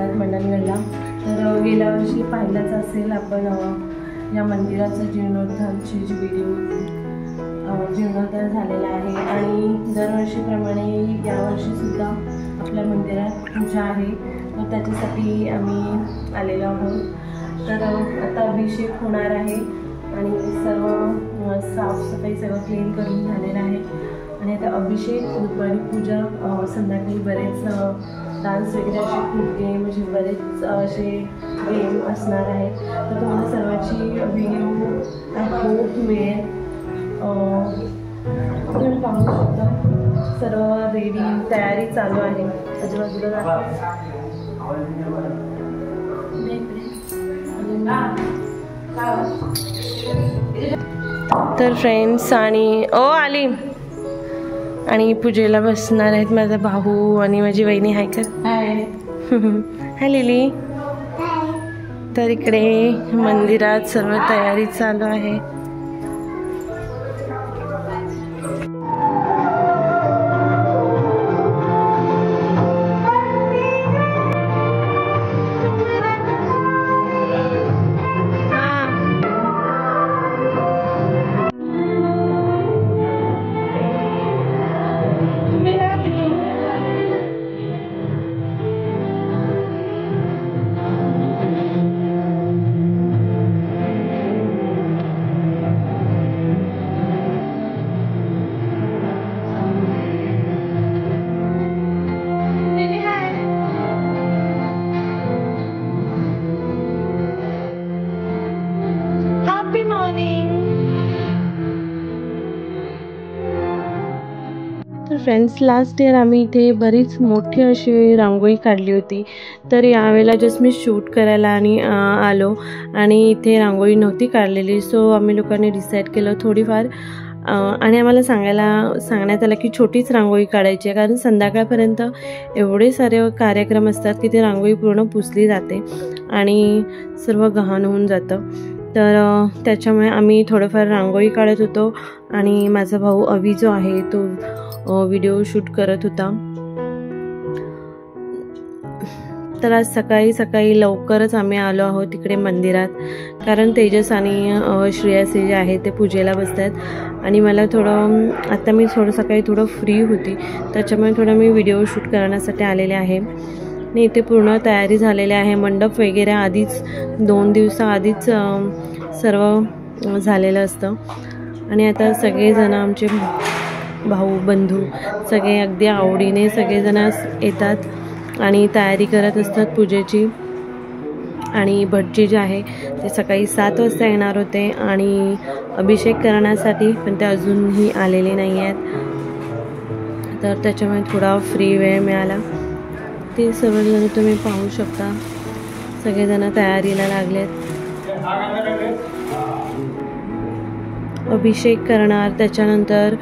एकनाथ मंडणगडला। तर गेल्या वर्षी पाहिलंच असेल आपण या मंदिराचं जीर्णोद्धारची जी जीर्णोद्धार झालेला आहे आणि दरवर्षीप्रमाणे यावर्षीसुद्धा आपल्या मंदिरात पूजा आहे, तर त्याच्यासाठी आम्ही आलेलो आहोत। तर आता अभिषेक होणार आहे आणि सर्व साफसफाई सगळं क्लीन करून झालेलं आहे आणि आता अभिषेक, दुपारी पूजा, संध्याकाळी बरेच डान्स वगैरे असे फुगे म्हणजे बरेच असे गेम असणार आहेत। तर तुम्हाला सर्वांची व्हिडिओ होप मिळेल। तुम्ही पाहू शकता सर्व रेडी तयारी चालू आहे। आजूबाजूला तर फ्रेंड्स आणि आली आणि पूजेला बसणार आहेत माझा भाऊ आणि माझी वहिनी। हाय कर, हाय लिली। तर इकडे मंदिरात सर्व तयारी चालू आहे। तर फ्रेंड्स, लास्ट इयर आम्ही इथे बरीच मोठी अशी रांगोळी काढली होती। तर यावेळेला जस्ट मी शूट करायला आणि आलो आणि इथे रांगोळी नव्हती काढलेली, सो आम्ही लोकांनी डिसाईड केलं थोडीफार आणि आम्हाला सांगण्यात आलं की छोटीच रांगोळी काढायची आहे, कारण संध्याकाळपर्यंत एवढे सारे कार्यक्रम असतात की ती रांगोळी पूर्ण पुसली जाते आणि सर्व गहाण होऊन जातं। तर त्याच्यामुळे आम्ही थोडंफार रांगोळी काढत होतो आणि माझा भाऊ अवी जो आहे तो व्हिडिओ शूट करत होता। तर आज सकाळी लवकरच आम्ही आलो आहोत तिकडे मंदिरात, कारण तेजस आणि श्रेयसी जे आहे ते पूजेला बसतात आणि मला आता मी सकाळी फ्री होती, त्याच्यामुळे मी व्हिडिओ शूट करण्यासाठी आलेले आहे। आणि इथे पूर्ण तयारी झालेली आहे, मंडप वगैरे आधीच 2 दिवसाआधीच सर्व झालेलं असतं आणि आता सगळेजण आमचे भाऊ बंधू सगळे अगदी आवडीने सगळेजण येतात आणि तयारी करत असतात पूजेची। आणि भटजी जे आहे ते सकाळी 7 वाजता येणार होते आणि अभिषेक करण्यासाठी, पण ते अजूनही आलेले नाही आहेत, तर त्याच्यामुळे थोडा फ्री वेळ मिळाला। ते सर्वजण तुम्ही पाहू शकता सगळेजण तयारीला लागलेत, अभिषेक करणार, त्याच्यानंतर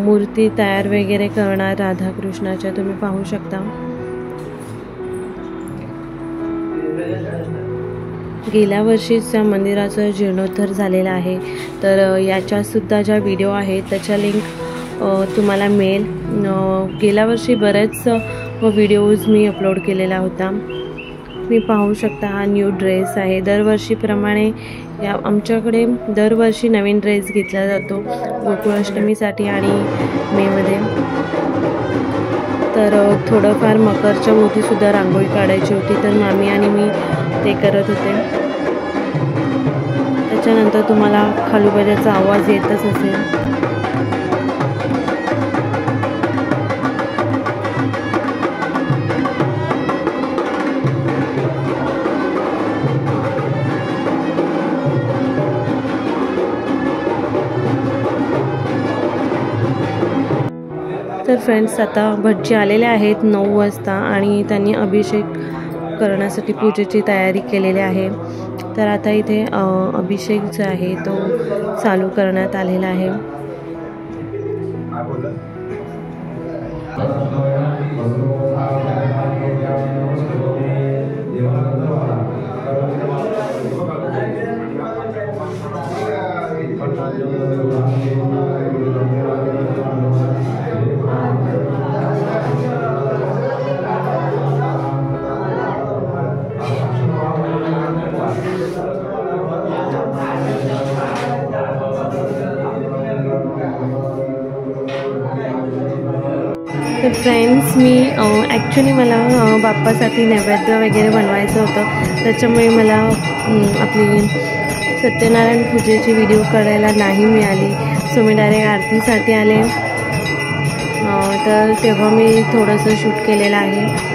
मूर्ती तयार वगैरे करणार राधाकृष्णाच्या, तुम्ही पाहू शकता। गेल्या वर्षीच्या मंदिराचं जीर्णोद्धार झालेला आहे, तर याच्यासुद्धा ज्या व्हिडिओ आहेत त्याच्या लिंक तुम्हाला मिळेल। गेल्या वर्षी बरेच व्हिडिओज मी अपलोड केलेला होता, तुम्ही पाहू शकता। हा न्यू ड्रेस आहे, दरवर्षीप्रमाणे आमच्याकडे दरवर्षी नवीन ड्रेस घेतला जातो गोकुळाष्टमीसाठी आणि मेमध्ये। तर थोडंफार मकरच्या भोवतीसुद्धा रांगोळी काढायची होती, तर मामी आणि मी ते करत होते। त्याच्यानंतर तुम्हाला खालूबाजाचा आवाज येतच असेल। तर फ्रेंड्स, आता भटजी आलेले आहेत 9 वाजता आणि त्यांनी अभिषेक करण्यासाठी पूजेची तयारी केलेली आहे। तर आता इथे अभिषेक जो आहे तो चालू करण्यात आलेला आहे। तर फ्रेंड्स मी ॲक्च्युली मला बाप्पासाठी नैवेद्य वगैरे बनवायचं होतं, त्याच्यामुळे मला आपली सत्यनारायण पूजेची व्हिडिओ करायला नाही मिळाली. सो मी डायरेक्ट आरतीसाठी आले. तर तेव्हा मी थोडंसं शूट केलेलं आहे.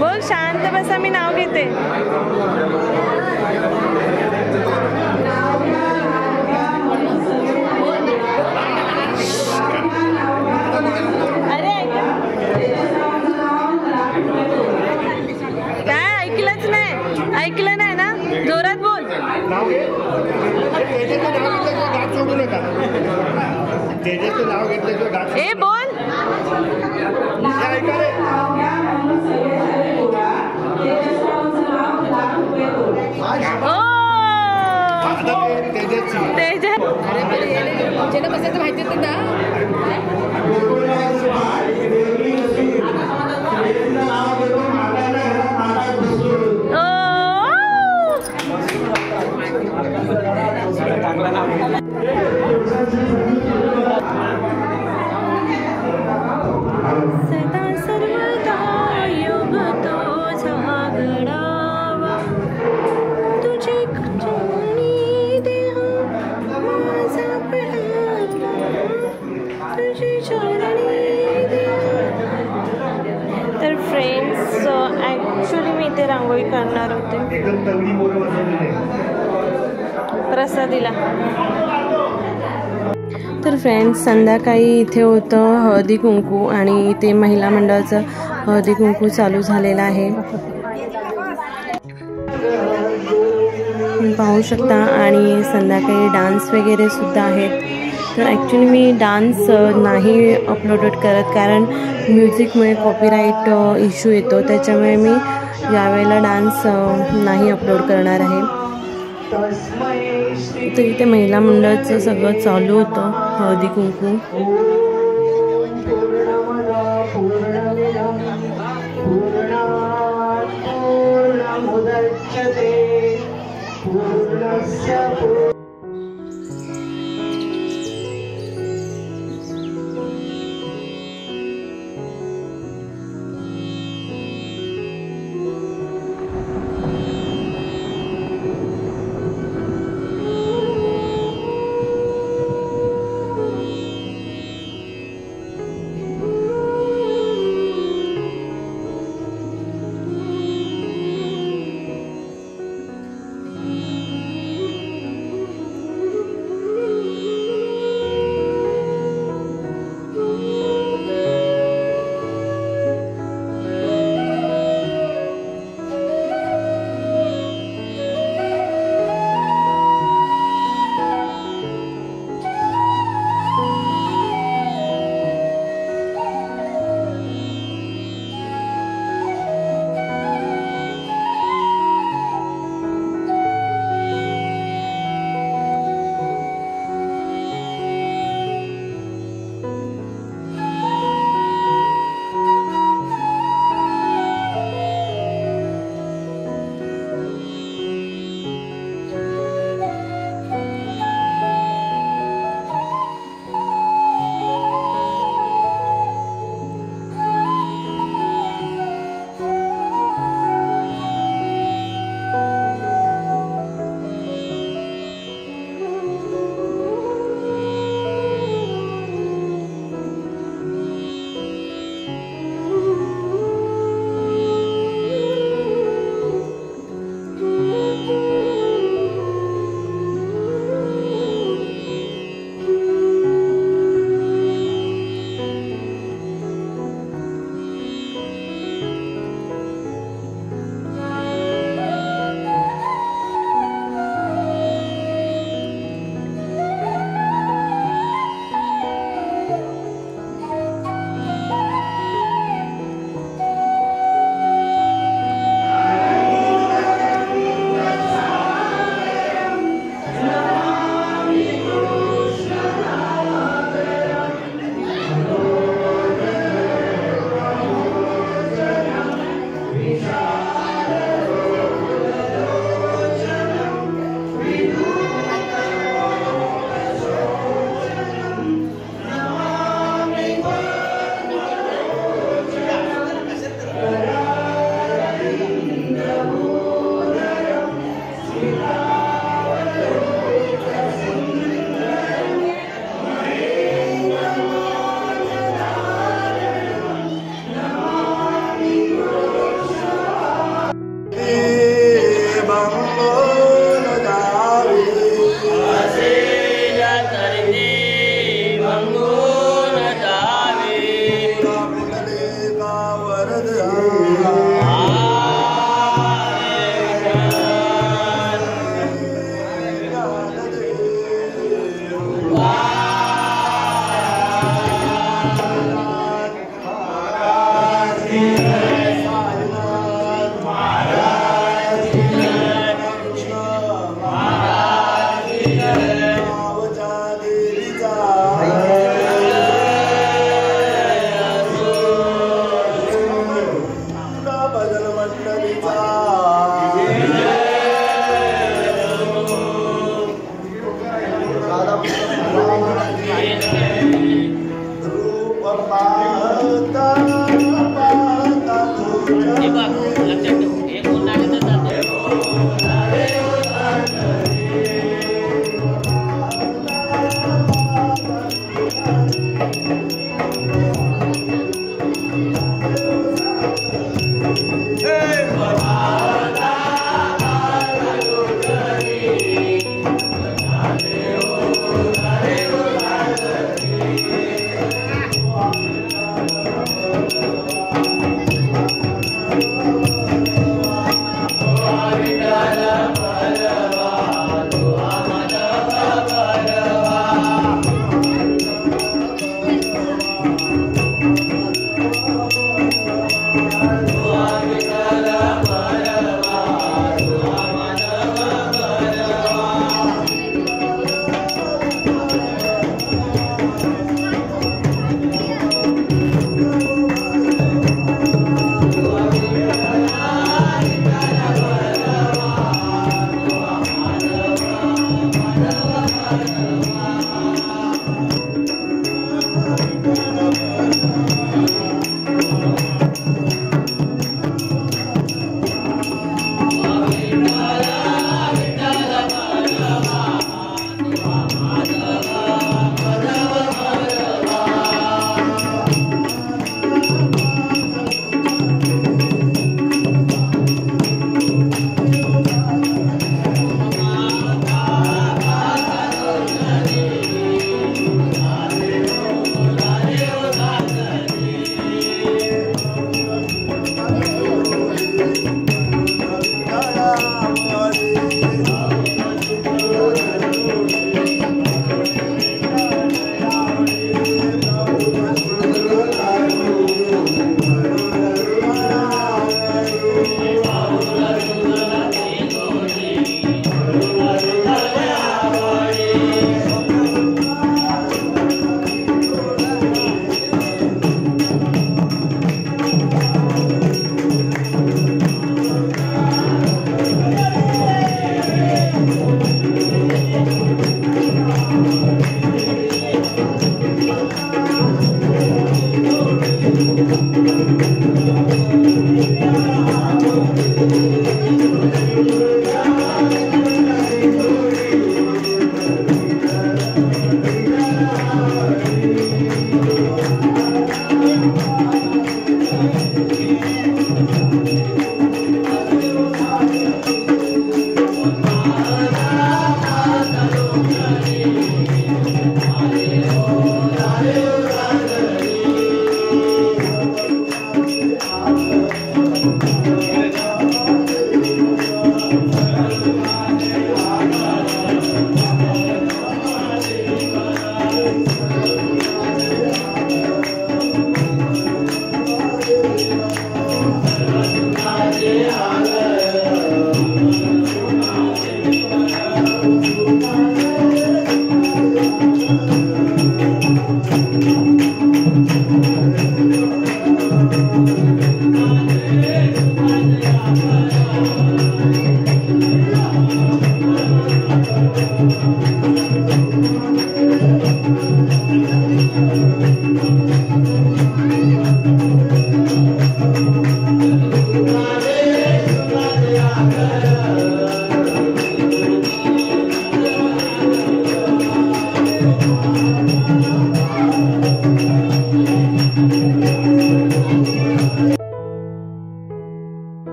बोल शांत बसा, मी नाव घेते. अरे काय ऐकलंच नाही, ऐकलं नाही ना, जोरात बोल. ए बोल. माहिती सदा सर्वदा योग तो झागडावा, तुझे चरणी देह माझा पडावा, तुझे चरणी देह. तर फ्रेंड्स ॲक्च्युली मी इथे रांगोळी काढणार होते प्रसादीला. तर फ्रेंड्स संध्याकाळी इथे होतं हळदी कुंकू आणि इथे महिला मंडळाचं हळदी कुंकू चालू झालेलं आहे, पाहू शकता. आणि संध्याकाळी डान्स वगैरे सुद्धा आहेत. तर ॲक्च्युली मी डान्स नाही अपलोड करत, कारण म्युझिकमुळे कॉपीराईट इश्यू येतो, त्याच्यामुळे मी यावेळेला डान्स नाही अपलोड करणार आहे. तर इथे महिला मंडळाचं सगळं चालू होतं हळदी कुंकू. पूर्ण